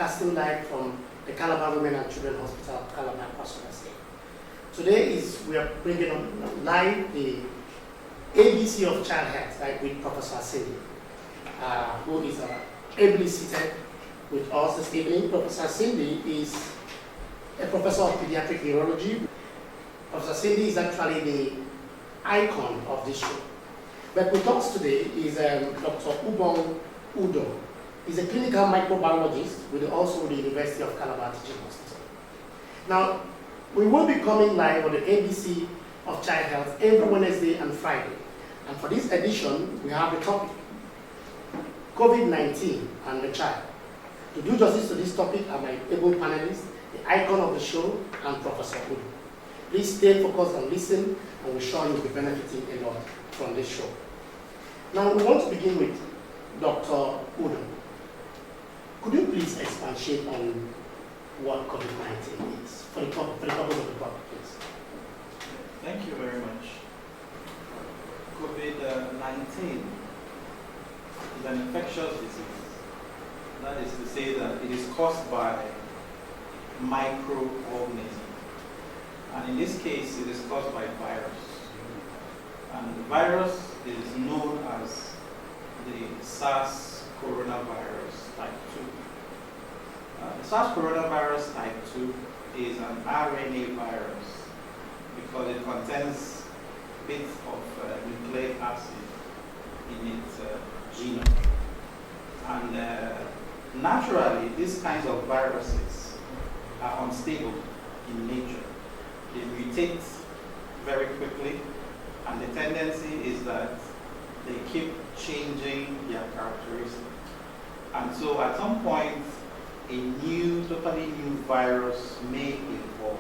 broadcasting live from the Calabar Women and Children Hospital, Calabar, Kwara State. Today we are bringing on live the ABC of Child Health, right, with Prof Asindi, who is ably seated with us this evening. Prof Asindi is a professor of pediatric neurology. Prof Asindi is actually the icon of this show. But with us today is Dr. Ubong Udo. He's a clinical microbiologist with also the University of Calabar Teaching Hospital. Now, we will be coming live on the ABC of Child Health every Wednesday and Friday. And for this edition, we have the topic, COVID-19 and the child. To do justice to this topic are my able panelists, the icon of the show, and Professor Udo. Please stay focused and listen, and we're sure you'll be benefiting a lot from this show. Now, we want to begin with Dr. Udo. Could you please expatiate on what COVID-19 is for the purpose of the talk, please? Thank you very much. COVID-19 is an infectious disease. That is to say that it is caused by microorganisms. And in this case, it is caused by virus. And the virus is known as the SARS coronavirus type 2. The SARS coronavirus type 2 is an RNA virus because it contains bits of nucleic acid in its genome. And naturally, these kinds of viruses are unstable in nature. They mutate very quickly, and the tendency is that they keep changing their characteristics. And so at some point, a totally new virus may evolve.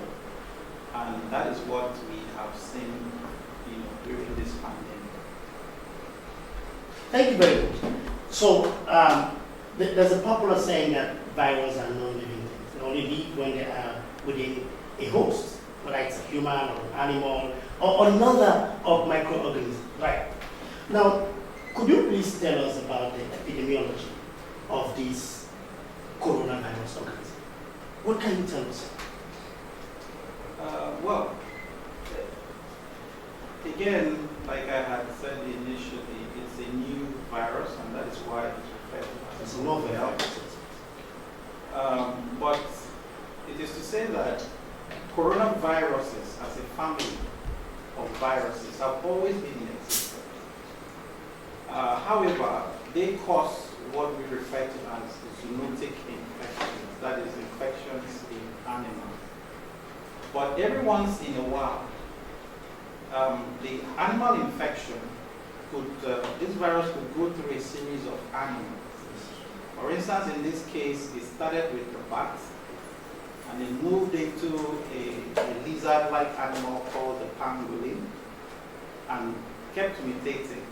And that is what we have seen, during this pandemic. Thank you very much. So, there's a popular saying that viruses are non-living things. They only live when they are within a host, whether it's a human or an animal or another of microorganisms. Right. Now, could you please tell us about the epidemiology of this coronavirus organism? What can you tell us? Well, again, like I had said initially, it's a new virus, and that is why it's referred to as a novel virus. But it is to say that coronaviruses as a family of viruses have always been in existence. However, they cause what we refer to as zoonotic infections, that is infections in animals. But every once in a while, the animal infection this virus could go through a series of animals. For instance, in this case, it started with the bat, and it moved into a lizard-like animal called the pangolin, and kept mutating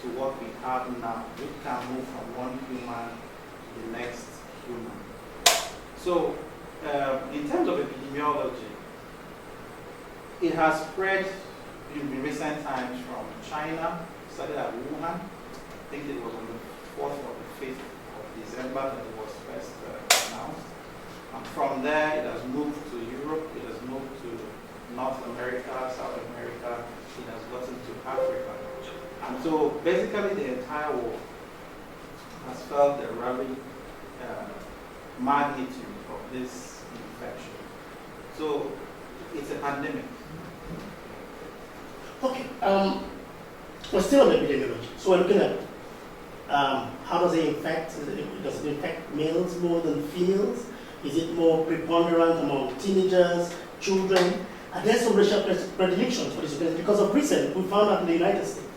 to what we have now, which can move from one human to the next human. So, in terms of epidemiology, it has spread in recent times from China, started at Wuhan. I think it was on the 4th or the 5th of December that it was first announced. And from there, it has moved to Europe, it has moved to North America, South America, it has gotten to Africa. And so basically the entire world has felt the ravaging magnitude of this infection. So it's a pandemic. Okay, we're still on epidemiology. So we're looking at how does it infect? Does it infect males more than females? Is it more preponderant among teenagers, children? And there's some racial predilections for this because of recent, we found out in the United States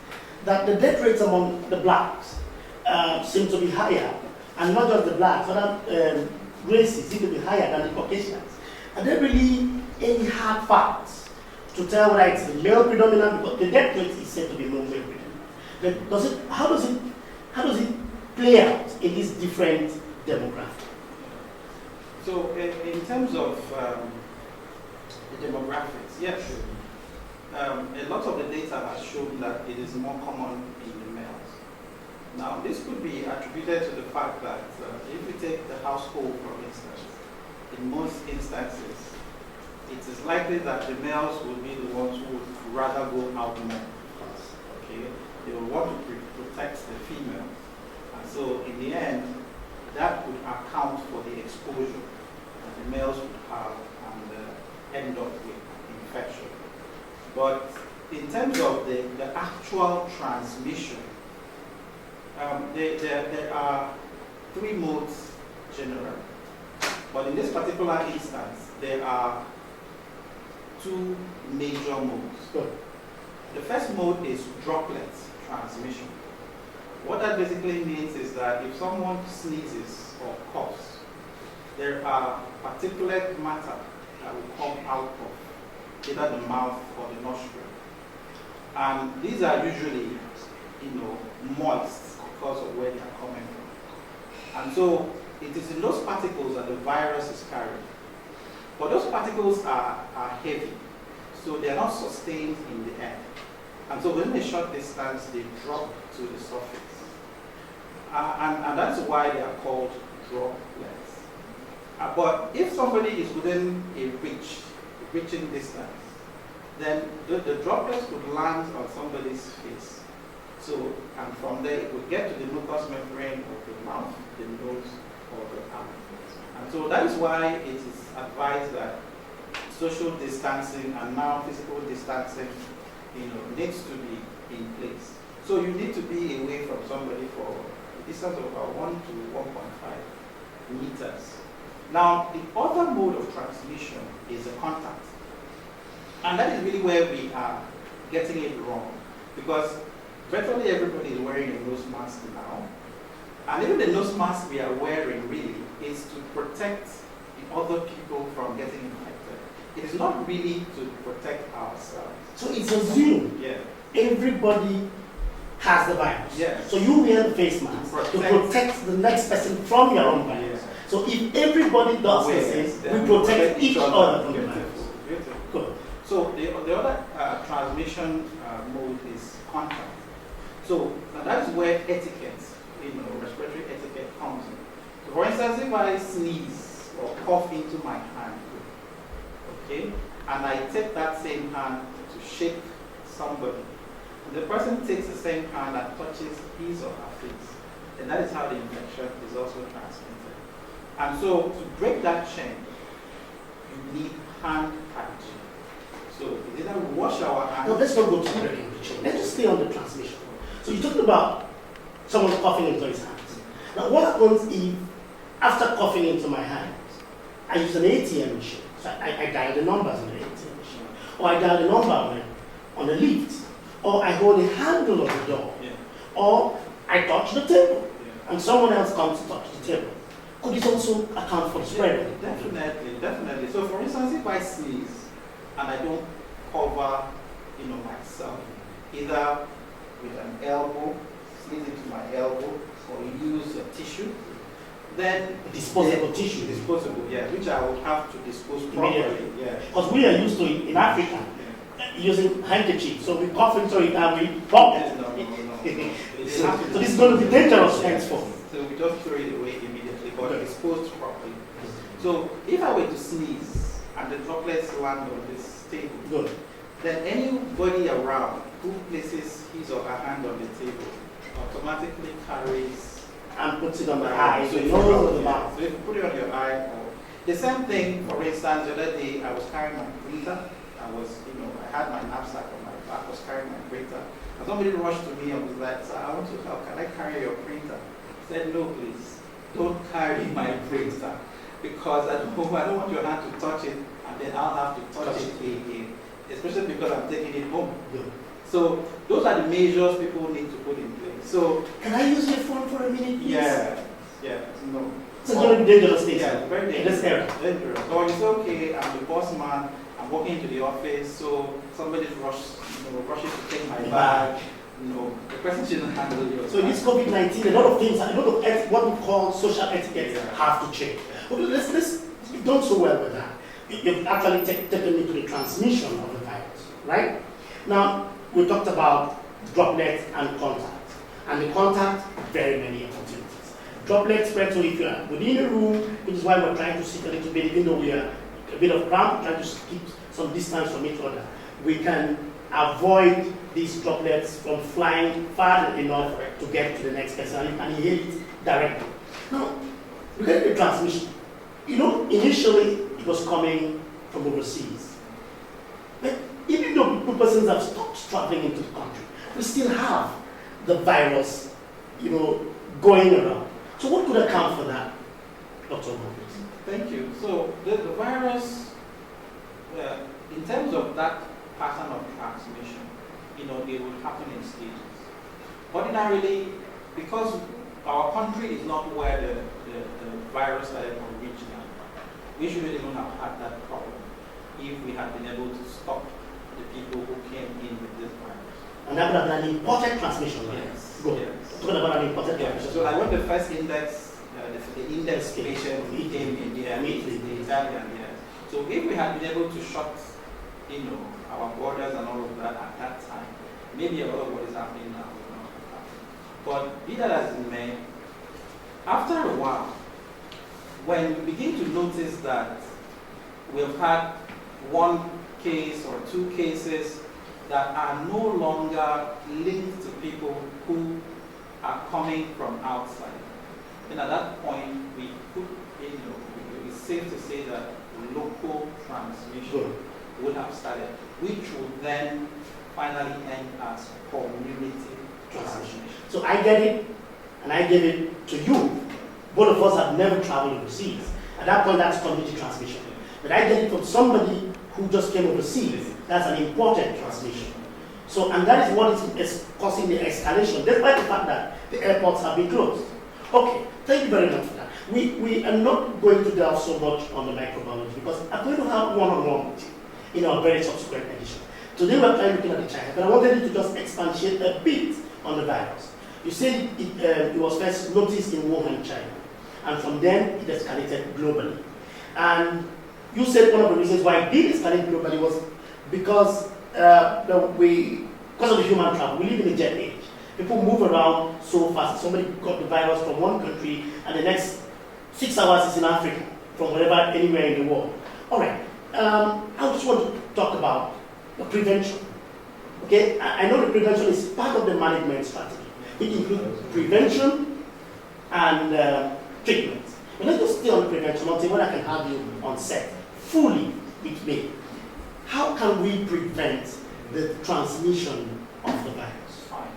that the death rates among the blacks seem to be higher, and not just the blacks, other races seem to be higher than the Caucasians. Are there really any hard facts to tell whether it's male predominant? Because the death rate is said to be male predominant. But how does it play out in these different demographics? So in terms of the demographics, yes. A lot of the data has shown that it is more common in the males. Now, this could be attributed to the fact that if we take the household, for instance, in most instances, it is likely that the males will be the ones who would rather go out more. Okay? They will want to protect the female. And so, in the end, that would account for the exposure that the males would have and end up with infection. But in terms of the actual transmission, there are three modes generally. But in this particular instance, there are two major modes. Good. The first mode is droplet transmission. What that basically means is that if someone sneezes or coughs, there are particulate matter that will come out of either the mouth or the nostril. And these are usually, moist because of where they are coming from. And so it is in those particles that the virus is carried. But those particles are heavy, so they are not sustained in the air. And so within a short distance, they drop to the surface. And that's why they are called droplets. But if somebody is within a reaching distance, then the droplets could land on somebody's face. So, and from there, it would get to the mucous membrane of the mouth, the nose, or the tongue. And so that is why it is advised that social distancing and now physical distancing, needs to be in place. So you need to be away from somebody for a distance of about 1 to 1.5 meters. Now, the other mode of transmission is a contact. And that is really where we are getting it wrong. Because virtually everybody is wearing a nose mask now. And even the nose mask we are wearing really is to protect the other people from getting infected. It is not really to protect ourselves. So it's assumed everybody has the virus. Yes. So you wear the face mask to protect the next person from your own virus. Yes. So if everybody does the same, we protect each other from the virus. Good. So the other transmission mode is contact. So that is where etiquette, respiratory etiquette comes in. So for instance, if I sneeze or cough into my hand, okay, and I take that same hand to shake somebody, and the person takes the same hand and touches his or her face, and that is how the infection is also transmitted. And so to break that chain, you need hand hygiene. So we either wash our hands. No, let's not go to the chain. Let's just stay on the transmission. So you're talking about someone coughing into his hands. Now what happens if, after coughing into my hands, I use an ATM machine? So I dial the numbers on the ATM machine. Or I dial the number on the lift. Or I hold the handle of the door. Or I touch the table. And someone else comes to touch the table. Could this also account for the spread? Definitely. So for instance, if I sneeze and I don't cover, myself, either with an elbow, sneeze into my elbow, or use a tissue, then disposable tissue. Disposable, which I will have to dispose properly. Because we are used to it in Africa, using handkerchiefs. So we cough into it and we pop it. No. So this is going to be dangerous henceforth. So we just throw it away immediately, but disposed properly. So if I were to sneeze and the droplets land on this table, then anybody around who places his or her hand on the table automatically carries and puts it on the eye, so nose or the mouth. So if you put it on your eye, or the same thing. For instance, the other day I was carrying my printer. I had my knapsack on my back. I was carrying my printer. And somebody rushed to me and was like, "Sir, I want to help. Can I carry your printer?" I said, "No, please, don't carry my printer, because I don't want your hand to touch it, and then I'll have to touch it again, especially because I'm taking it home." So those are the measures people need to put in place. So can I use your phone for a minute, please? No. It's going to be dangerous things. Very dangerous. Dangerous. Or you say, okay, I'm the boss man. I'm walking into the office, so somebody's rushing to take my bag. The person shouldn't handle yours. So this COVID-19, a lot of things, what we call social etiquette have to change. But you've done so well with that. You've actually taken me to the transmission of the virus, right? Now, we talked about droplets and contact. And the contact, very many opportunities. Droplet spread, so if you are within a room, which is why we're trying to sit a little bit, even though we are a bit of cramp, trying to keep some distance from each other, we can avoid these droplets from flying far enough to get to the next person and inhale it directly. Now, look at the transmission. Initially it was coming from overseas. But even though people persons have stopped traveling into the country, we still have the virus, going around. So what could account for that, Dr. Mohammed? Thank you. So the virus, in terms of that pattern of transmission, it will happen in stages. Ordinarily, because our country is not where the virus started originally, we shouldn't even have had that problem if we had been able to stop the people who came in with this virus. And that would have been an important transmission, right? Yes. Good. Yes. Talking about an important transmission. So like when the first index, the index patient came in, the Italian, yes. So if we had been able to shut, our borders and all of that at that time, maybe a lot of what is happening now would not have happened. But be that as it may, after a while, when we begin to notice that we've had one case or two cases that are no longer linked to people who are coming from outside, then at that point we could, it's safe to say that local transmission would have started, which would then finally end as community transmission. So I get it, and I give it to you. Both of us have never traveled overseas. At that point, that's community transmission. But I get it from somebody who just came overseas. That's an important transmission. So, and that is what is causing the escalation, despite the fact that the airports have been closed. Okay, thank you very much for that. We are not going to delve so much on the microbiology because I'm going to have one-on-one with you in our very subsequent edition. Today we're trying looking at the China, but I wanted you to just expatiate a bit on the virus. You said it was first noticed in Wuhan, China, and from then it escalated globally. And you said one of the reasons why it did escalate globally was because of the human travel. We live in a jet age. People move around so fast. Somebody got the virus from one country, and the next 6 hours is in Africa, from wherever, anywhere in the world. All right. I just want to talk about the prevention. Okay, I know the prevention is part of the management strategy. It includes prevention and treatment. But let's just stay on prevention until when I can have you on set fully with me. How can we prevent the transmission of the virus? Fine.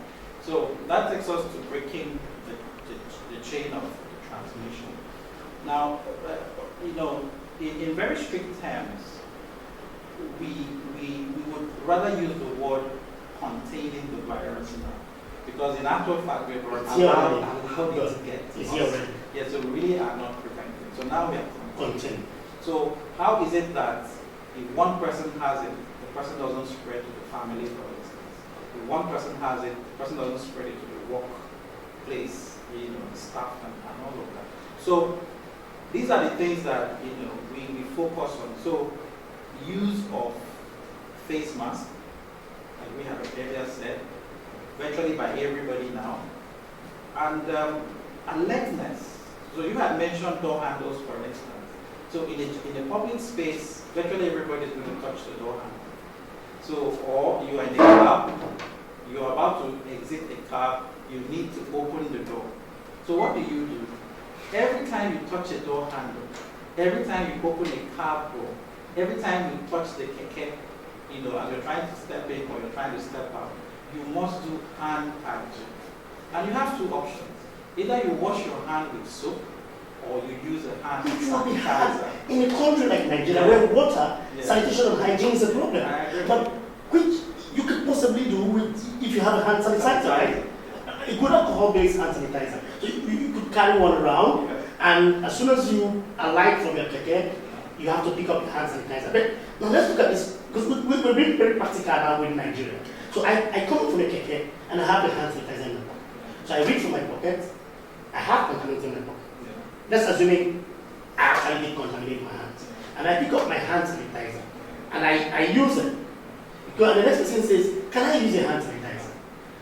So that takes us to breaking the chain of the transmission. Now, in very strict terms, we would rather use the word containing the virus now. Because in actual fact, we are allowed it to get to us. Yes, so we really are not preventing. So now we are containing. So how is it that if one person has it, the person doesn't spread to the family, for instance? If one person has it, the person doesn't spread it to the workplace, staff and all of that. So these are the things that we focus on. So use of face mask, like we have earlier said, virtually by everybody now, and alertness. So you had mentioned door handles, for instance. So in a public space, virtually everybody is going to touch the door handle. So, or you are in a cab, you are about to exit a cab, you need to open the door. So what do? Every time you touch a door handle, every time you open a cab door, every time you touch the keke, as you're trying to step in or you're trying to step out, you must do hand hygiene. And you have two options. Either you wash your hand with soap or you use a hand sanitizer. In a country like Nigeria, where water, sanitation and hygiene is a problem, but which you could possibly do with if you have a hand sanitizer, right? A good alcohol-based hand sanitizer. So you could carry one around, and as soon as you alight from your keke, you have to pick up your hand sanitizer. But now let's look at this, because we're being very practical now with Nigeria. So I come from a keke, and I have the hand sanitizer in my pocket. So I reach from my pocket, I have contaminants in my pocket. Let's assume I actually did contaminate my hands. And I pick up my hand sanitizer, and I use it. Because the next person says, can I use a hand sanitizer?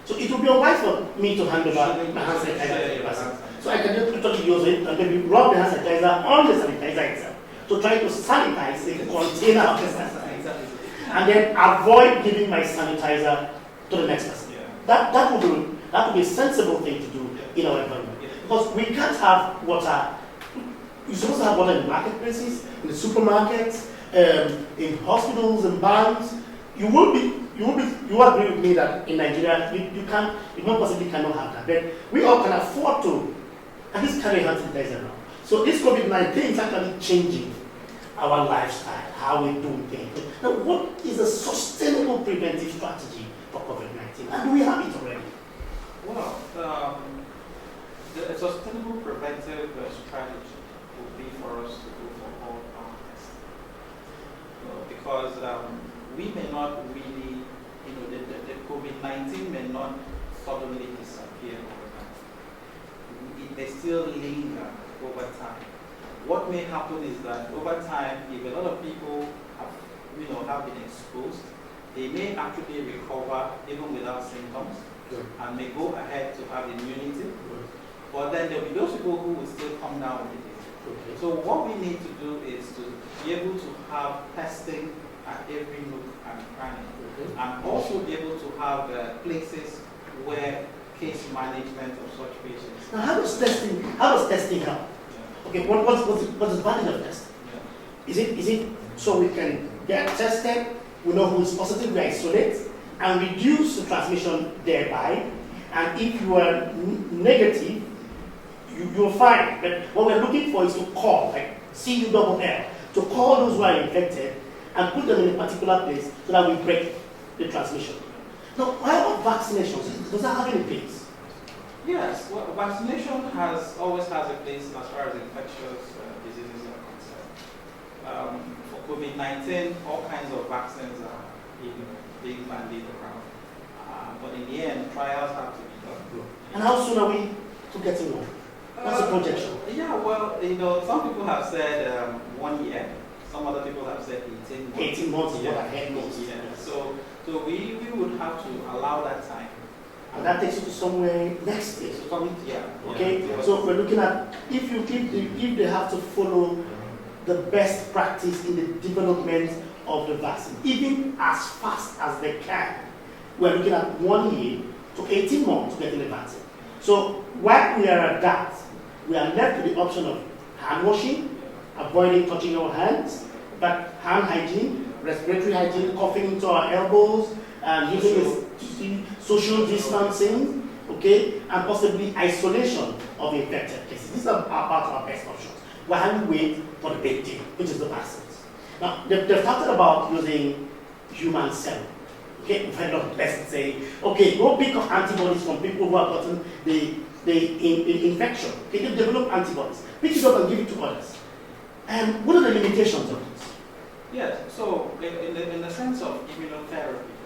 So it would be unwise for me to hand over my hand sanitizer to the person. So I can just touch use it and maybe rub the hand sanitizer on the sanitizer itself. So try to sanitize the container of the sanitizer. And then avoid giving my sanitizer to the next person. That would be a sensible thing to do in our environment. Because we can't have water. You're supposed to have water in marketplaces, in the supermarkets, in hospitals and banks. You agree with me that in Nigeria you possibly cannot have that. But we all can afford to at least carry hand sanitizer around. So this COVID-19 is actually changing our lifestyle, how we do things. Now, what is a sustainable preventive strategy for COVID-19? And do we have it already? Well, the sustainable preventive strategy would be for us to go for all our tests. Because we may not really, the COVID-19 may not suddenly disappear overnight. It may still linger over time. What may happen is that over time, if a lot of people have been exposed, they may actually recover even without symptoms and may go ahead to have immunity. But then there will be those people who will still come down with it. So what we need to do is to be able to have testing at every nook and cranny, and also be able to have places where case management of such patients. Now, how does testing help? Okay, what's the advantage of testing? Is it so we can get tested, we know who is positive, we isolate, and reduce the transmission thereby, and if you are negative, you're fine. But what we're looking for is to call, like CULL, to call those who are infected and put them in a particular place so that we break the transmission. Now, why about vaccinations? Does that have any place? Yes, well, vaccination always has a place as far as infectious diseases are concerned. For COVID-19, all kinds of vaccines are being bandied around. But in the end, trials have to be done. And how soon are we to getting one? What's the projection? Yeah, well, some people have said 1 year. Some other people have said 18 months. 18 months is what I heard most. Yeah. So we would have to allow that time. And that takes you to somewhere next year. Yeah. Okay. Yeah. So we're looking at if they have to follow the best practice in the development of the vaccine, even as fast as they can, we're looking at 1 year to 18 months to getting the vaccine. So while we are at that, we are left with the option of hand washing, avoiding touching our hands, but hand hygiene, respiratory hygiene, coughing into our elbows, using social distancing, okay, and possibly isolation of infected cases. These are part of our best options. While we wait for the big deal, which is the vaccines. Now, they've talked about using human serum. Okay, we've heard of persons saying, okay, go pick up antibodies from people who have gotten the infection. Okay, they develop antibodies. Pick it up and give it to others. And what are the limitations of this? Yes, so in the sense of immunotherapy,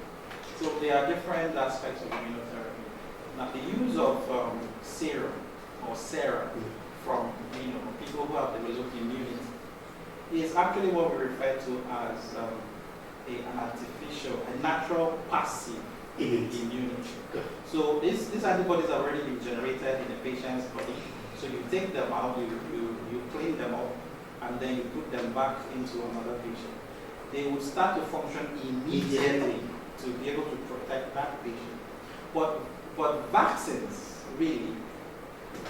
so there are different aspects of immunotherapy. Now, the use of serum or sera from people who have developed immunity is actually what we refer to as an artificial, a natural passive immunity. So these antibodies have already been generated in the patient's body. So you take them out, you clean them up, and then you put them back into another patient. They will start to function immediately to be able to protect that patient. But vaccines really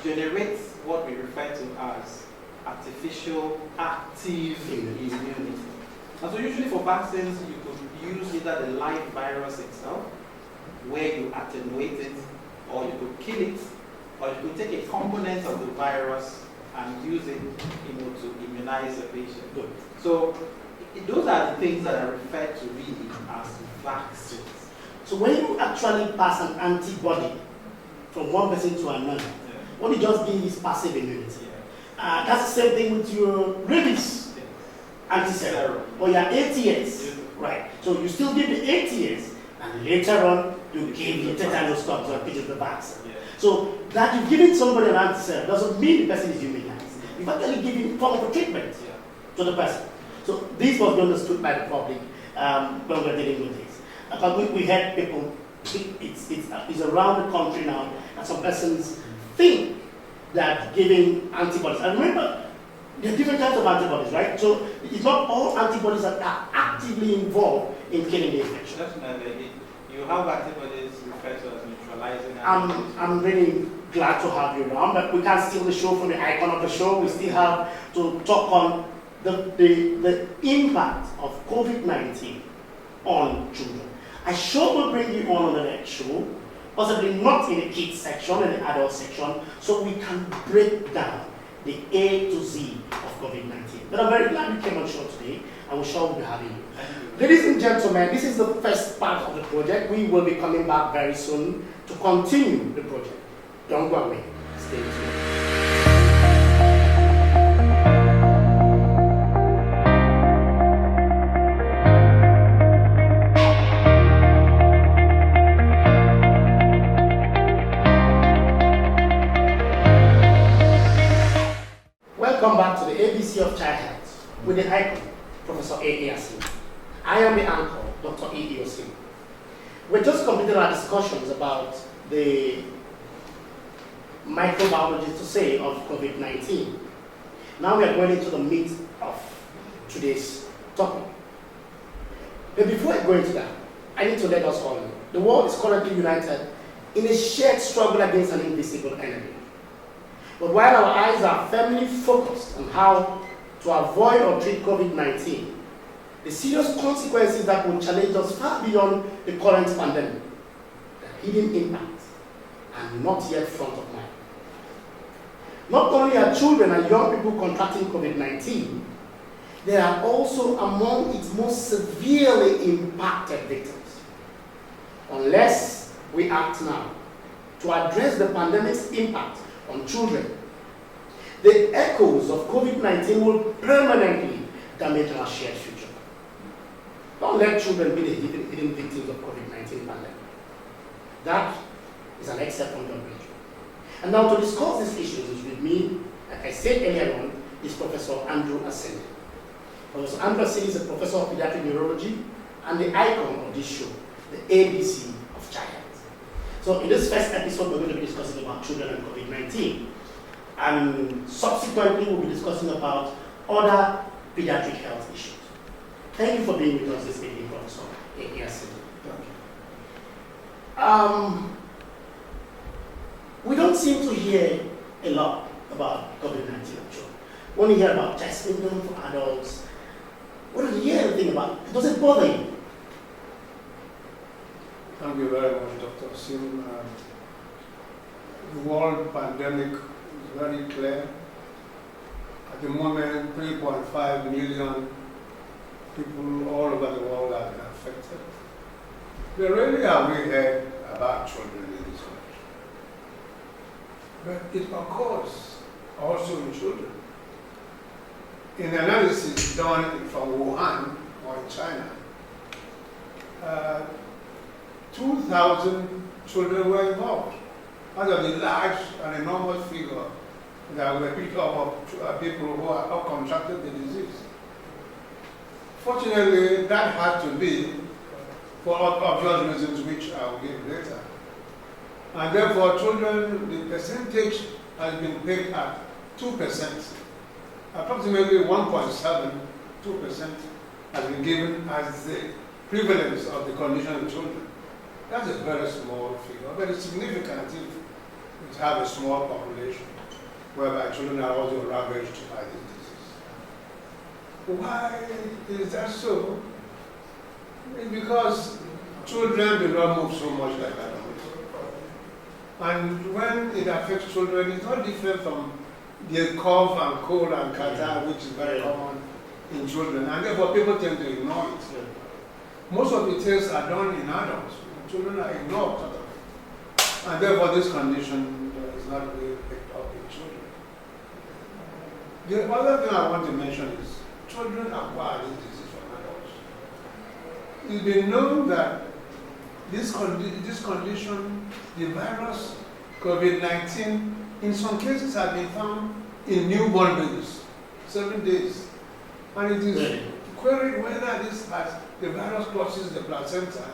generate what we refer to as artificial active immunity. And so usually for vaccines, you could use either the live virus itself, where you attenuate it, or you could kill it, or you could take a component of the virus and use it to immunize the patient. So those are the things that are referred to really as vaccines. So when you actually pass an antibody from one person to another, what you just give is passive immunity. That's the same thing with your rabies anti-serum or your ATS, right? So you still give the ATS, and later on you give the tetanus tox, which is the vaccine. So that you've given somebody an anti-serum doesn't mean the person is immunized. You've actually given form of a treatment to the person. So this was understood by the public when we were dealing with this. But we had people It's around the country now, and some persons think that giving antibodies, and remember, there are different types of antibodies, right? So it's not all antibodies that are actively involved in killing the infection. Definitely. You have antibodies referred to as neutralizing antibodies. I'm really glad to have you around, but we can't steal the show from the icon of the show. We still have to talk on the impact of COVID-19 on children. I sure will bring you on the next show, possibly not in the kids section, in the adult section, so we can break down the A to Z of COVID-19. But I'm very glad you came on show today, and we're sure we'll be having you. Ladies and gentlemen, this is the first part of the project. We will be coming back very soon to continue the project. Don't go away. Stay tuned. Welcome back to the ABC of Child Health with the icon, Professor A. Asindi. I am the anchor, Dr. Osim. We just completed our discussions about the microbiology to say of COVID-19. Now we are going into the meat of today's topic. But before I go into that, I need to let us all know the world is currently united in a shared struggle against an invisible enemy. But while our eyes are firmly focused on how to avoid or treat COVID-19, the serious consequences that will challenge us far beyond the current pandemic, the hidden impact, are not yet front of mind. Not only are children and young people contracting COVID-19, they are also among its most severely impacted victims. Unless we act now to address the pandemic's impact on children, the echoes of COVID-19 will permanently damage our shared future. Don't let children be the hidden victims of COVID-19 pandemic. That is an except from the bridge. And now to discuss these issues is with me, like I said earlier on, is Professor Andrew Asindi. Professor Andrew Asindi is a professor of pediatric neurology and the icon of this show, the ABC of Child Health. So in this first episode, we're going to be discussing about children and COVID-19. And subsequently, we'll be discussing about other pediatric health issues. Thank you for being with us this evening, Professor Asindi. We don't seem to hear a lot about COVID-19 actually. We only hear about chest syndrome for adults. We don't hear anything about it. Does it bother you? Thank you very much, Dr. Osim. The world pandemic is very clear. At the moment, 3.5 million people all over the world have been affected. There really are we heard about children in this country. But it occurs also in children. In analysis done from Wuhan or in China, 2,000 children were involved. Out of the large and enormous figure that were picked up of people who have contracted the disease. Fortunately, that had to be for obvious reasons which I will give later. And therefore, children, the percentage has been picked at 2%. Approximately 1.7, 2% has been given as the prevalence of the condition in children. That's a very small figure, very significant if you have a small population whereby children are also ravaged by this disease. Why is that so? It's because children do not move so much like adults. And when it affects children, it's not different from the cough and cold and catarrh, which is very common in children. And therefore, people tend to ignore it. Most of the tests are done in adults. Children are ignored totally. And therefore, this condition is not really picked up in children. The other thing I want to mention is children acquire this disease from adults. It's been known that this condition, the virus, COVID-19, in some cases has been found in newborn babies, 7 days. And it is queried whether the virus crosses the placenta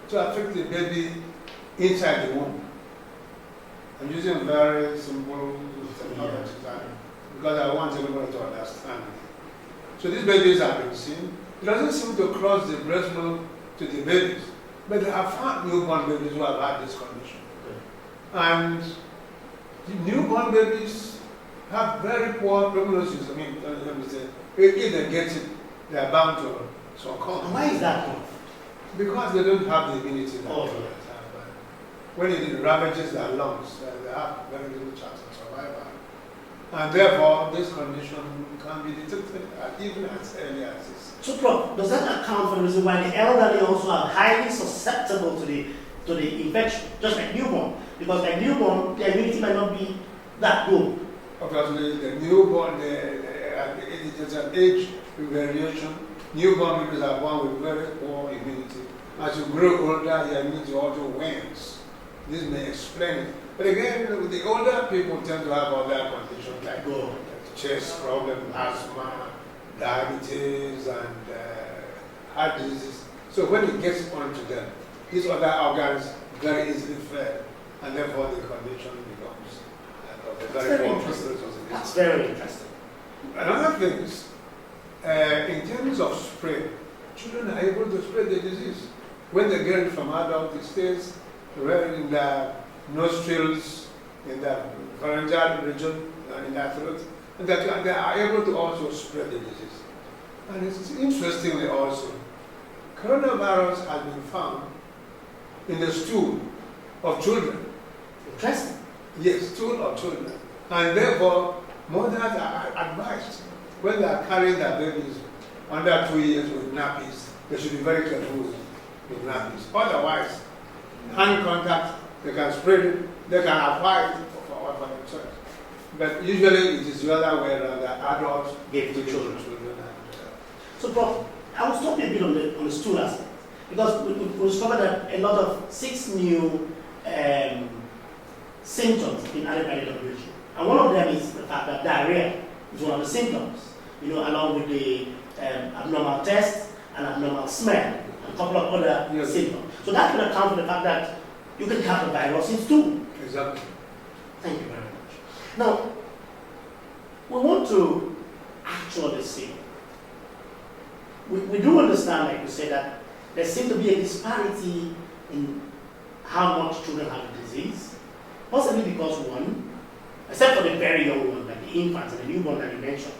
to affect the baby inside the womb. I'm using very simple terminology because I want everybody to understand. So these babies have been seen. It doesn't seem to cross the breast milk to the babies, but they have found newborn babies who have had this condition. And the newborn babies have very poor prognosis. I mean, let me say, if they get it, they are bound to succumb. Why is that? Because they don't have the immunity that Oh, they have. When it ravages their lungs, they have very little chance of survival. And therefore, this condition can be detected even as early as this. So, Prof, does that account for the reason why the elderly also are highly susceptible to the infection, just like newborn? Because like newborn, their immunity might not be that good. Obviously, the newborn, there's an age variation. Newborn babies are born with very poor immunity. As you grow older, your immunity also wanes. This may explain it. But again, the older people tend to have other conditions like chest problem, asthma, diabetes, and heart disease. So when it gets onto them, these other organs very easily fail, and therefore the condition becomes very interesting. That's very interesting. Another thing is, in terms of spray, children are able to spread the disease. When they get it from adults, it stays in the nostrils, in the pharyngeal region, in the throat, and they are able to also spread the disease. And it's interestingly also, coronavirus has been found in the stool of children. Interesting. Yes, stool of children. And therefore, mothers are advised when they are carrying their babies under 2 years with nappies, they should be very careful with nappies. Otherwise, hand contact, they can spread it, they can apply it for themselves. But usually it is the other way around, that adults give to children. So, Prof, I will stop you a bit on the stool aspect, because we discovered that a lot of 6 new symptoms have been added by the WHO. And one of them is the fact that diarrhea is one of the symptoms, along with the abnormal taste and abnormal smell, and a couple of other symptoms. So that could account for the fact that you can have the virus in stool. Exactly. Thank you very much. Now, we want to actually see. We do understand, like you said, that there seems to be a disparity in how much children have the disease. Possibly because one, except for the very young ones, like the infants and the newborn that you mentioned,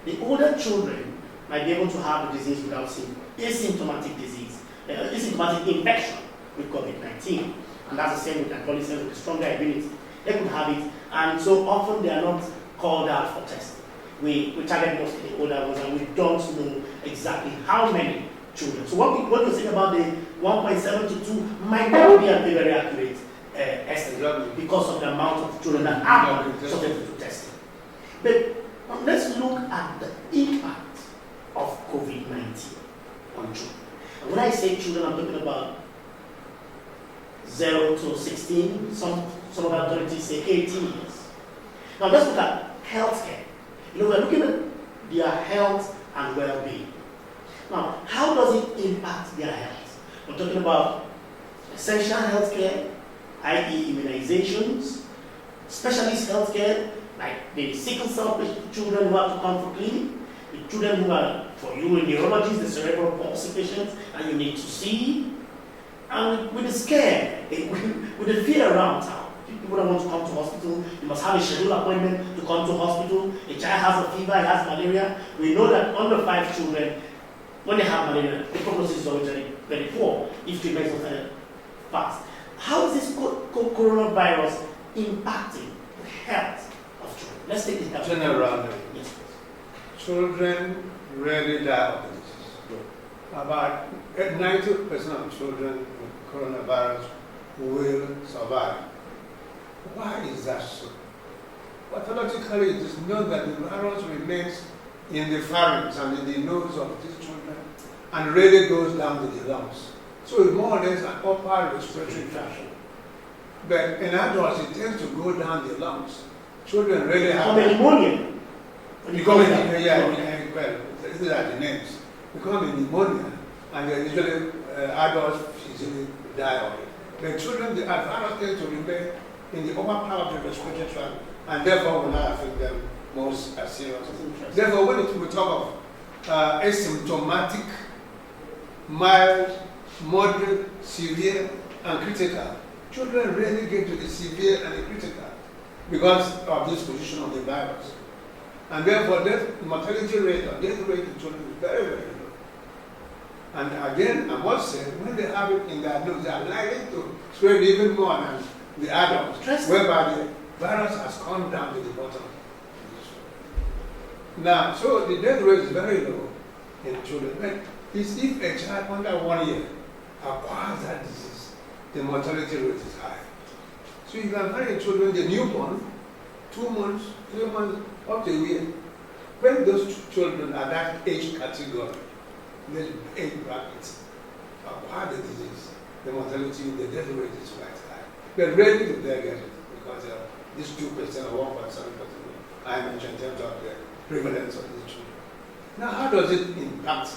the older children might be able to have the disease without asymptomatic disease, asymptomatic infection with COVID-19. And that's the same with adolescents with a stronger immunity. They could have it, and so often they are not called out for testing. We target mostly the older ones, and we don't know exactly how many children. So what you're saying about the 1.7 to 2 might not be a very accurate estimate because of the amount of children that are subject to testing. But let's look at the impact of COVID-19 on children. And when I say children, I'm talking about 0 to 16, some of our authorities say 18 years. Now let's look at healthcare. We're looking at their health and well-being. Now, how does it impact their health? We're talking about essential healthcare, i.e. immunizations, specialist healthcare, like the sickle cell children who have to come for clinic, the children who are, for you, neurologists, the cerebral palsy patients, and you need to see. And with the scare, with the fear around town, people don't want to come to hospital. You must have a scheduled appointment to come to hospital. A child has a fever, he has malaria. We know that under 5 children, when they have malaria, the prognosis is always very, very poor if treatment is not fast. How is this coronavirus impacting the health of children? Let's take this down. Generally, yes, children rarely die of the disease. About 90% of children with coronavirus will survive. Why is that so? Pathologically, it is known that the virus remains in the pharynx and in the nose of these children and really goes down to the lungs. So it's more or less an upper respiratory infection. But in adults, it tends to go down the lungs. Children really have pneumonia. Become well, these are the names. Become a pneumonia, and usually adults usually die of it. the children, the advanced tend to remain in the upper part of the respiratory tract, and therefore will not affect them most seriously. Therefore, when we talk of asymptomatic, mild, moderate, severe, and critical, children rarely get to the severe and the critical because of this position of the virus. And therefore, the mortality rate or death rate in children is very, very low. And again, I must say, when they have it in their nose, they are likely to spread even more than the adults, whereby the virus has come down to the bottom. Now, so the death rate is very low in children. But if a child under 1 year acquires that disease, the mortality rate is high. So you can find in children, the newborn, 2 months, 3 months, up to a year. When those children are that age category, the age bracket, acquire the disease, the mortality, the death rate is quite high. But rarely do they get it because this 2% or 1.7% I mentioned in terms of the prevalence of these children. Now, how does it impact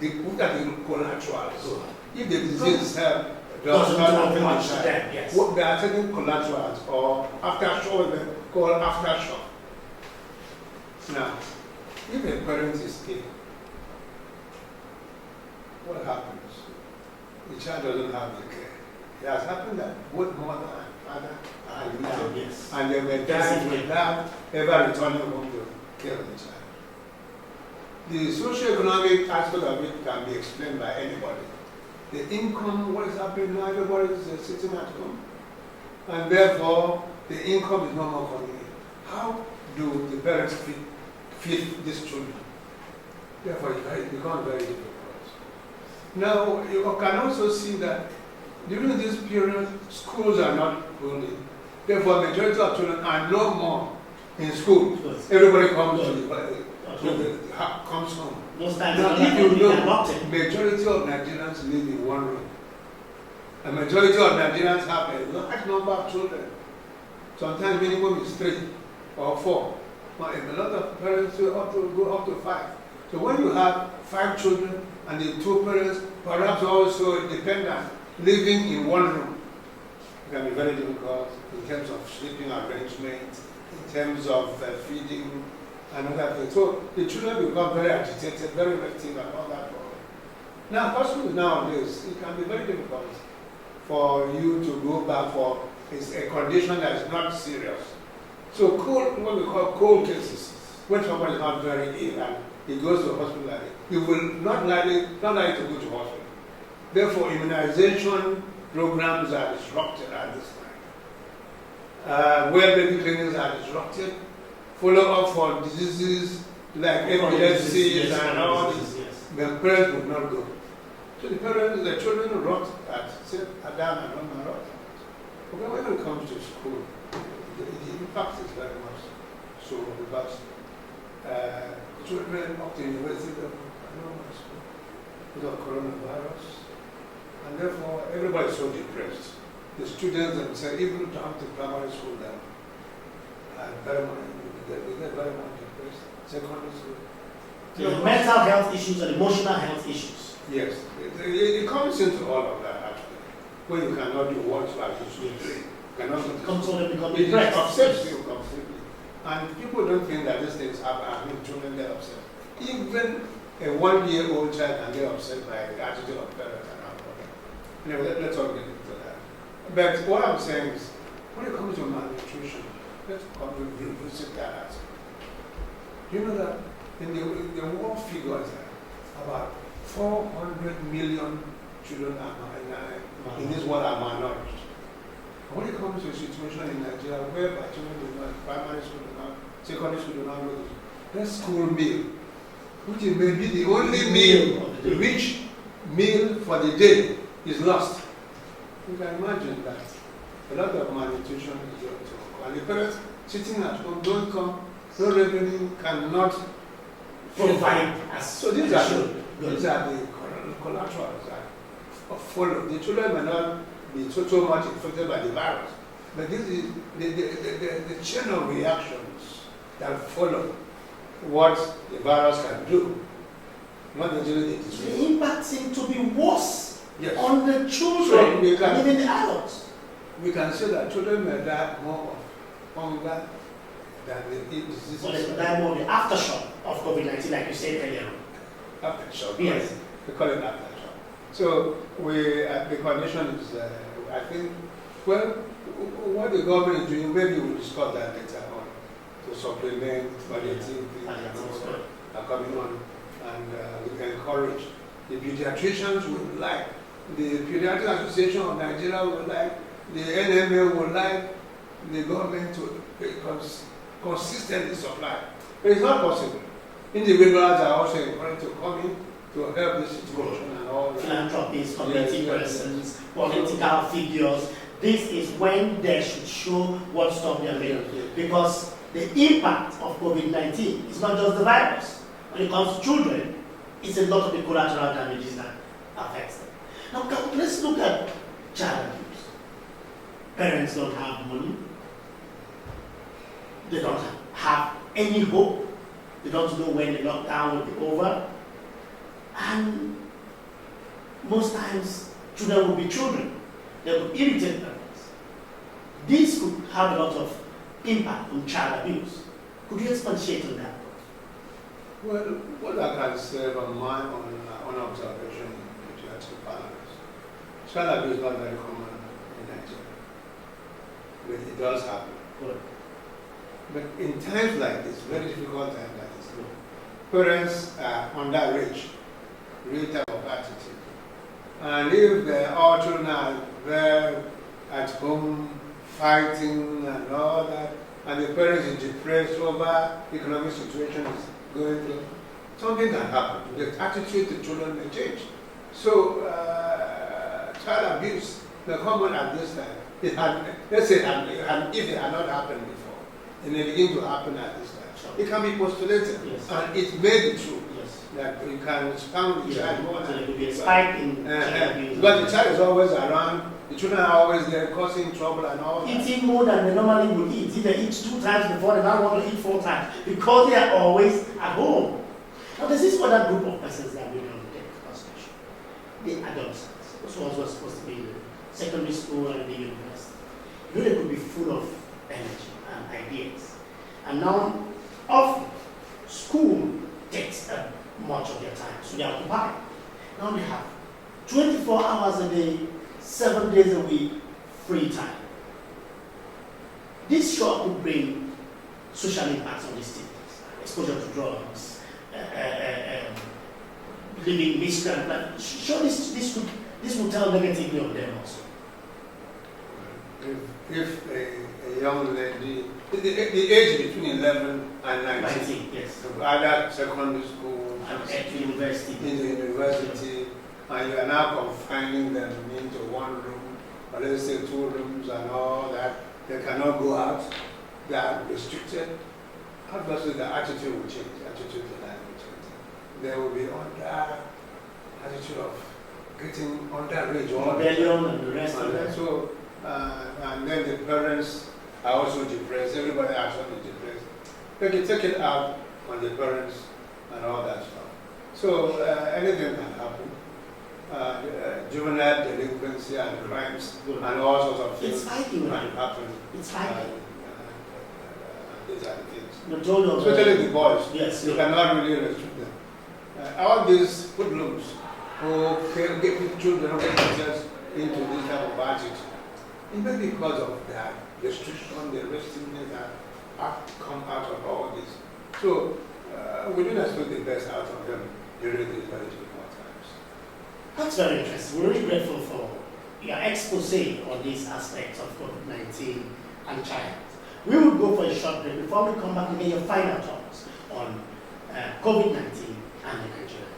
look at the collaterals? If the disease does not finish, yes. What they are taking collaterals or aftershock, called aftershock. Now, if a parent is ill, what happens? The child doesn't have the care. It has happened that both mother and father are ill, Yes. and they were dying without ever returning home to care of the child. The socio-economic aspect of it can be explained by anybody. The income, what is happening now, everybody is sitting at home. And therefore, the income is no more coming in. How do the parents feed these children? Therefore, it becomes very difficult. Now, you can also see that during this period, schools are not holding. Therefore, majority of children are no more in school. Everybody comes comes home. Now, if you know, majority of Nigerians live in one room. A majority of Nigerians have a large number of children. Sometimes minimum is 3 or 4. But a lot of parents will go up to 5. So when you have 5 children and the 2 parents, perhaps also dependent, living in one room, it can be very difficult in terms of sleeping arrangement, in terms of feeding, and other things. So the children become very agitated, very active, and all that. Now, hospitals nowadays, it can be very difficult for you to go back for a condition that is not serious. So what we call cold cases, when somebody is not very ill and he goes to the hospital, he will not likely to go to hospital. Therefore, immunization programs are disrupted at this time. Well-baby clinics are disrupted. Follow-up for diseases like epilepsy and all these. The parents would not go. So the children rot at Adam and Mama rot. But when it comes to school, the impact is very much so because children up to university don't go to school because of coronavirus. And therefore, everybody is so depressed. The students themselves, even down to primary school now, are very much depressed. Secondary school. So mental health issues and emotional health issues. Yes, it comes into all of that actually. When you cannot do what you are supposed to do, it upsets you completely. And people don't think that these things happen. I mean, children get upset. Even a 1-year-old child can get upset by the attitude of parents and all that. Anyway, let's all get into that. But what I'm saying is, when it comes to malnutrition, let's revisit that aspect. You know that in the world figures about 400 million children in this world are malnourished. When it comes to a situation in Nigeria where children do not, primary school do not, secondary school do not go to that school meal, which is maybe the only meal, rich meal for the day, is lost. You can imagine that a lot of malnutrition is going to occur. And the parents sitting at home don't come, no revenue, cannot provide. So these are the collaterals that follow. The children may not be so much infected by the virus, but this is the chain of reactions that follow what the virus can do. Not necessarily the impact seems to be worse Yes. on the So children we can- and even the adults. We can say that children may die more of hunger than the diseases. So they die more the aftershock of COVID-19, like you said earlier. Aftershock. Yes. We call it aftershock. So the condition is, I think, well, what the government is doing, maybe we'll discuss that later on, to supplement palliative things and all that are coming on. And we can encourage the pediatricians would like, the Paediatric Association of Nigeria would like, the NMA would like the government to consistently supply. But it's not possible. Individuals are also encouraged to come in to help the situation and all that. Philanthropists, community persons, political figures. This is when they should show what stuff they are doing. Because the impact of COVID-19 is not just the virus. When it comes to children, it's a lot of the collateral damages that affects them. Now, let's look at child abuse. Parents don't have money. They don't have any hope. They don't know when the lockdown will be over. And most times, children will be children. They will irritate parents. This could have a lot of impact on child abuse. Could you expatiate on that? Well, what I can say from my own observation in pediatric parents, child abuse is not very common in Nigeria. But it does happen. Good. But in times like this, very difficult times like this, parents are underage, real type of attitude. And if all children are there at home fighting and all that, and the parents is depressed over economic situation is going through, something can happen. The attitude to children may change. So child abuse may come on at this time. It had, let's say, if it had not happened before, it may begin to happen at this time. It can be postulated, Yes. and it may be true. Yes. That you can spam the child more So than there will be a spike in child abuse. But the child is always around, the children are always there causing trouble and all that. Eating more than they normally would eat. If they eat 2 times before, they now want to eat 4 times because they are always at home. Now, there's this other group of persons that we don't take consideration. The adolescents. Those ones were supposed to be in secondary school and the university. You know, they could be full of energy and ideas. And now, often, school takes much of their time, so they are occupied. Now they have 24 hours a day, 7 days a week, free time. This sure could bring social impacts on these students. Exposure to drugs, living miscreant life. Sure, this will tell negatively on them also. If a young lady, the age between 11 and 19, yes. either secondary school, At university. in the university, and you are now confining them into one room, or let's say 2 rooms and all that, they cannot go out, they are restricted. Obviously, the attitude will change, the attitude to life will change. They will be under attitude of getting underage. Rebellion and the rest of that. it. So, and then the parents are also depressed, everybody else is depressed. They can take it out on the parents and all that stuff. So anything can happen. Juvenile delinquency and crimes and all sorts of things It's fighting, can happen. It's fighting. These are the things. Especially the boys. Yes. You cannot really restrict them. All these hoodlums who can get children get themselves into this type of attitude, even because of that restriction, the restrictions that have come out of all this. So we don't expect the best out of them during these very difficult times. That's very interesting. We're really grateful for your expose on these aspects of COVID-19 and child. We will go for a short break before we come back and get your final thoughts on COVID-19 and the Nigerian.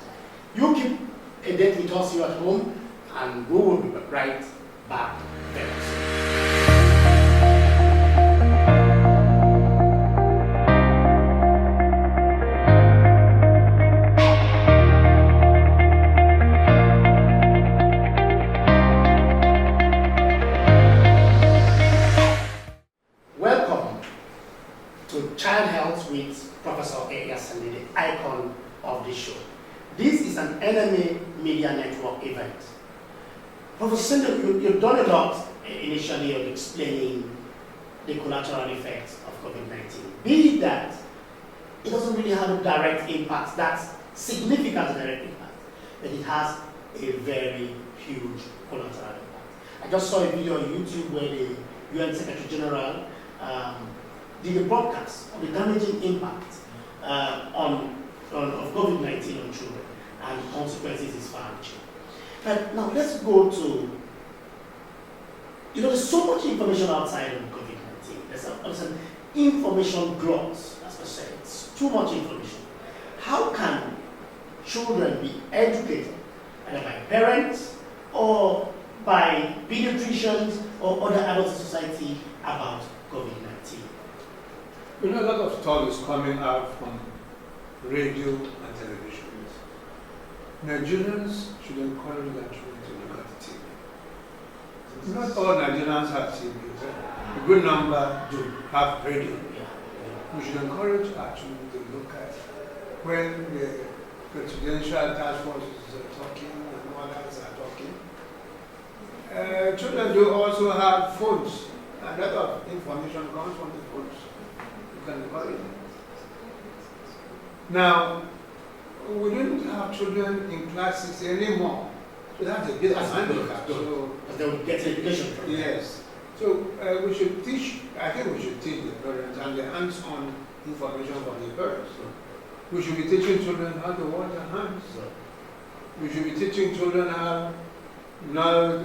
You keep a date with us here at home, and we will be right back very soon. Welcome to Child Health with Prof A, the icon of this show. This is an NMA Media Network event. Professor Asindi, you've done a lot initially of explaining the collateral effects of COVID-19. Be it that it doesn't really have a direct impact, that's significant direct impact, but it has a very huge collateral impact. I just saw a video on YouTube where the UN Secretary General did a broadcast of the damaging impact of COVID-19 on children, and the consequences is far-reaching. But now let's go to, there's so much information outside of COVID-19. There's an information glut, as I said. It's too much information. How can children be educated, either by parents or by pediatricians or other adults in society about COVID-19? A lot of stories coming out from radio and television. Nigerians should encourage their children to look at TV. Not all Nigerians have TV. A good number do have radio. We should encourage our children to look at when the presidential task force is talking and others are talking. Children do also have phones. A lot of information comes from the phones. You can encourage them. Now, we don't have children in classes anymore. So that's a bit of a handicap. So they will get education from that. Yes. So we should teach, I think we should teach the parents and the hands-on information from the parents. We should be teaching children how to wash their hands. We should be teaching children how not to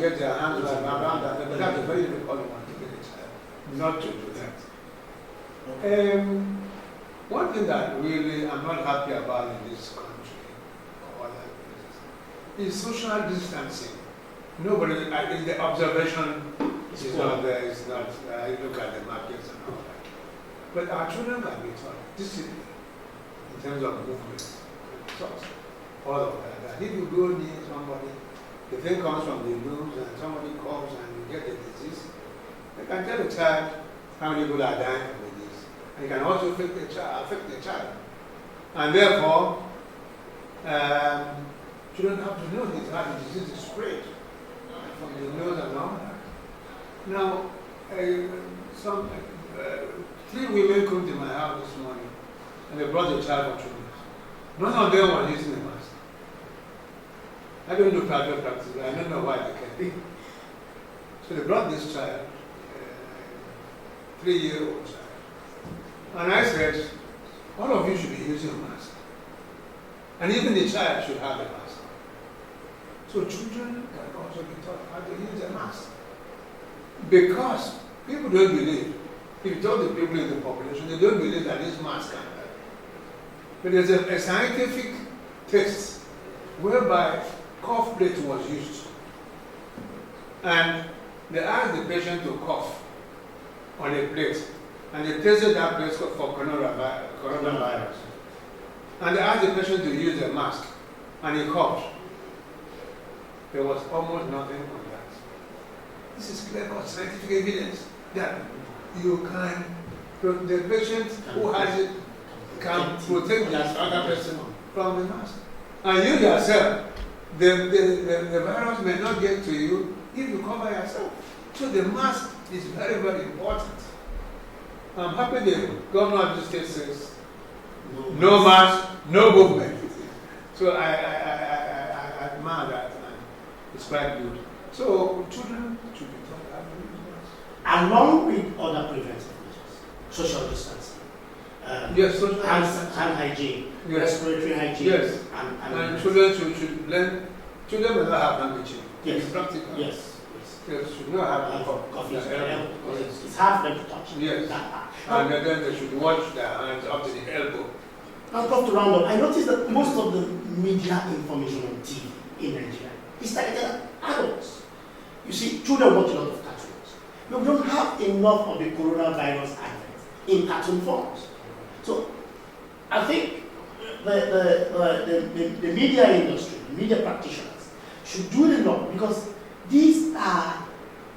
get their hands around that. But that's a very difficult one to get a child not to do that. One thing that really I'm not happy about in this country or other places is social distancing. Nobody, I think the observation is not there, it's not, I look at the markets and all that. But our children can be taught discipline in terms of movement, all of that. And if you go near somebody, the thing comes from the nose and somebody coughs and you get the disease, they can tell the child how many people are dying from the disease. And it can also affect the child. And therefore, children have to know this, how the disease is spread from the nose and all that. Now, three women came to my house this morning and they brought a child for treatment. None of them were using a mask. I don't do private practice, but I don't know why they came. So they brought this child, 3-year-old child. And I said, all of you should be using a mask. And even the child should have a mask. So children can also be taught how to use a mask. Because people don't believe. If you talk to people in the population, they don't believe that this mask can help. But there's a scientific test whereby cough plate was used. And they asked the patient to cough on a plate. And they tested that place for coronavirus. And they asked the patient to use a mask. And he coughed. There was almost nothing on that. This is clear-cut scientific evidence that you can, the patient who has it can protect the other person from the mask. And you yourself, the virus may not get to you if you cover yourself. So the mask is very, very important. I'm happy the governor of the state says, no mask, no movement. So I admire that, and it's quite good. So children should be taught how to use masks. Along with other preventive measures, social distancing, yes, social hand hygiene, yes, respiratory hygiene, yes, and children should learn. Children will not have handkerchief. Yes, it's practical. yes. They should not have Coffee. It's hard for them to touch. Yes. And then they should wash their hands up to the elbow. Now, Prof, to round up, I noticed that most of the media information on TV in Nigeria is targeted at adults. You see, children watch a lot of cartoons. But we don't have enough of the coronavirus advent in cartoon forms. So, I think the media industry, the media practitioners, should do it a lot because these are,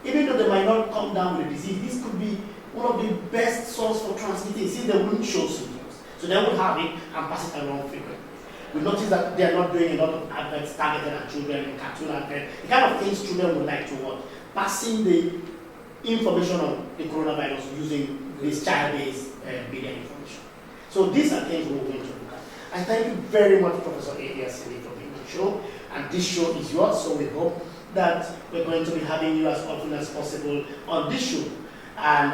even though they might not come down with the disease, this could be one of the best sources for transmitting since they wouldn't show symptoms. So they would have it and pass it around frequently. We notice that they are not doing a lot of adverts targeted at children and cartoon adverts, the kind of things children would like to watch, passing the information on the coronavirus using this child-based media information. So these are things we're going to look at. I thank you very much, Professor Asindi, for being on the show. And this show is yours, so we hope that we're going to be having you as often as possible on this show. And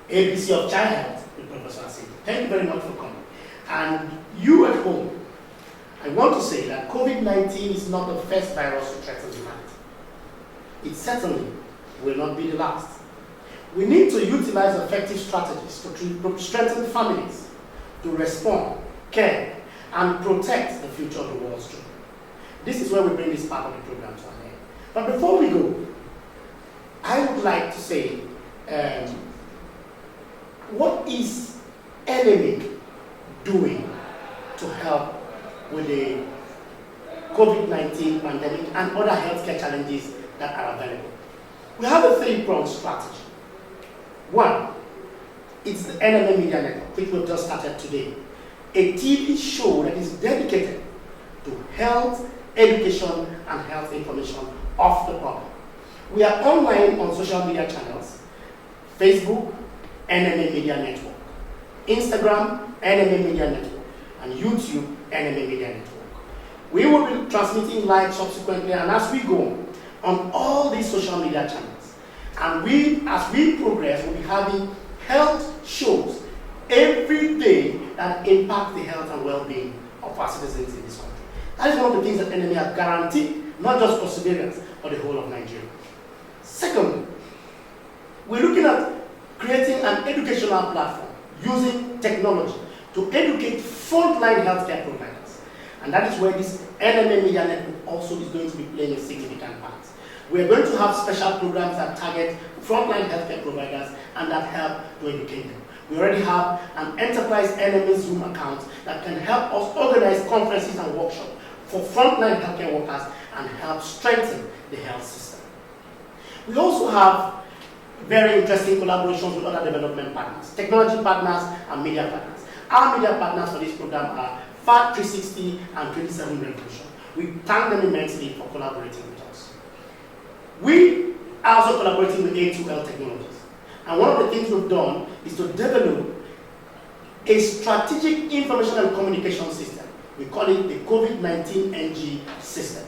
ABC of Child Health with Professor Asindi. Thank you very much for coming. And you at home, I want to say that COVID-19 is not the first virus to threaten humanity. It certainly will not be the last. We need to utilize effective strategies to strengthen families, to respond, care, and protect the future of the world's children. This is where we bring this part of the program to an end. But before we go, I would like to say, what is NMA doing to help with the COVID-19 pandemic and other healthcare challenges that are available? We have a three-pronged strategy. One, it's the NMA Media Network, which we've just started today. A TV show that is dedicated to health, education, and health information off the problem. We are online on social media channels, Facebook, NMA Media Network, Instagram, NMA Media Network, and YouTube, NMA Media Network. We will be transmitting live subsequently, and as we go on all these social media channels, and as we progress, we'll be having health shows every day that impact the health and well-being of our citizens in this country. That is one of the things that NMA has guaranteed, not just for civilians, but the whole of Nigeria. Secondly, we're looking at creating an educational platform using technology to educate frontline healthcare providers. And that is where this NMA Media Network also is going to be playing a significant part. We are going to have special programs that target frontline healthcare providers and that help to educate them. We already have an enterprise NMA Zoom account that can help us organize conferences and workshops for frontline healthcare workers and help strengthen the health system. We also have very interesting collaborations with other development partners, technology partners, and media partners. Our media partners for this program are FAT 360 and 27 Revolution. We thank them immensely for collaborating with us. We are also collaborating with A2L Technologies. And one of the things we've done is to develop a strategic information and communication system. We call it the COVID-19 NG system.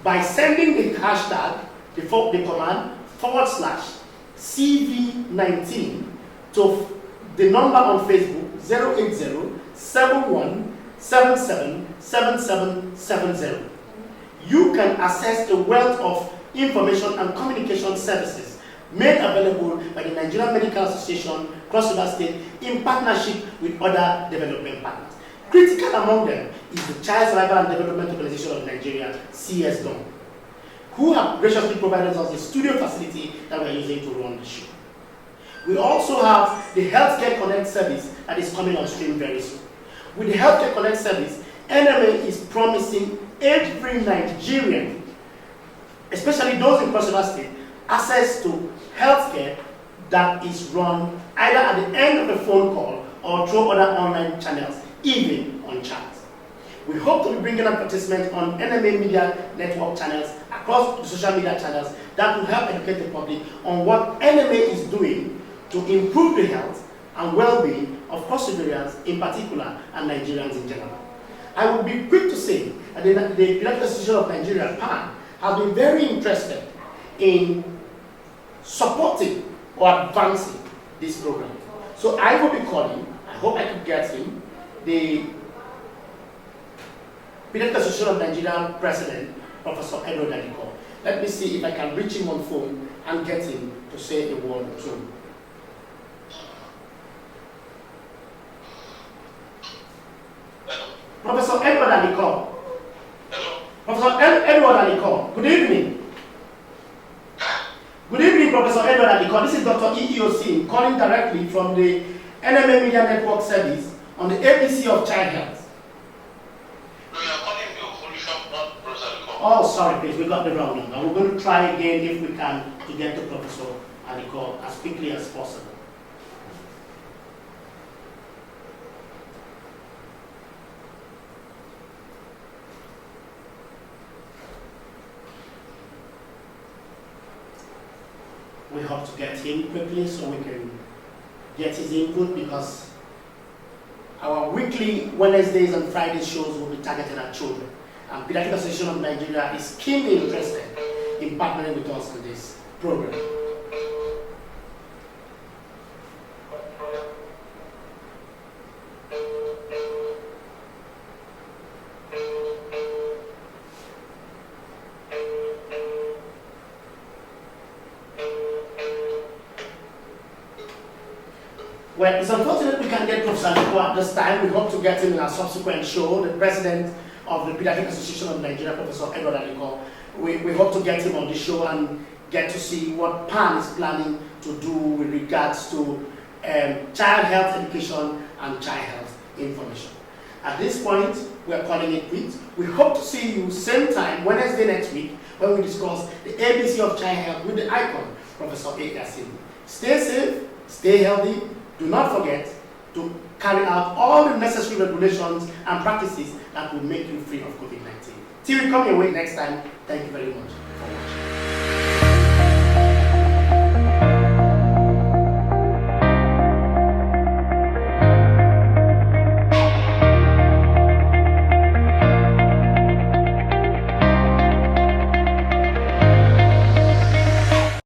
By sending the hashtag, the command /CV19 to the number on Facebook 080-7177-7770. You can access a wealth of information and communication services made available by the Nigerian Medical Association, Cross River State, in partnership with other development partners. Critical among them is the Child Survival and Development Organization of Nigeria, CSDOM, who have graciously provided us a studio facility that we're using to run the show. We also have the Healthcare Connect service that is coming on stream very soon. With the Healthcare Connect service, NMA is promising every Nigerian, especially those in Cross River State, access to healthcare that is run either at the end of a phone call or through other online channels, even on chat. We hope to be bringing advertisements on NMA Media Network channels across the social media channels that will help educate the public on what NMA is doing to improve the health and well-being of Cross-Riverians in particular and Nigerians in general. I would be quick to say that the Paediatric Association of Nigeria, PAN, has been very interested in supporting or advancing this program. So I will be calling, I hope I could get him, the Paediatric Association of Nigeria President, Professor Edward Adiko. Let me see if I can reach him on phone and get him to say a word or two. Professor Edward Adiko. Professor Edward Adiko. Good evening. Good evening, Professor Edward Adiko. This is Dr. Osim calling directly from the NMA Media Network service on the ABC of Child Health. No, you are calling me Ofolishop, not Professor Adiko. Oh, sorry, please. We got the wrong number. We're going to try again if we can to get to Professor Adiko as quickly as possible. we hope to get him quickly so we can get his input, because our weekly Wednesdays and Friday shows will be targeted at children. And Paediatric Association of Nigeria is keenly interested in partnering with us in this program. Well, it's unfortunate we can't get Prof Asindi at this time. We hope to get him in our subsequent show. The president of the Paediatric Association of Nigeria, Prof A, we hope to get him on the show and get to see what PAN is planning to do with regards to child health education and child health information. At this point, we are calling it quits. We hope to see you same time, Wednesday next week, when we discuss the ABC of child health with the icon, Prof Asindi. Stay safe, stay healthy. Do not forget to carry out all the necessary regulations and practices that will make you free of COVID-19. Till we come your way next time, thank you very much for watching.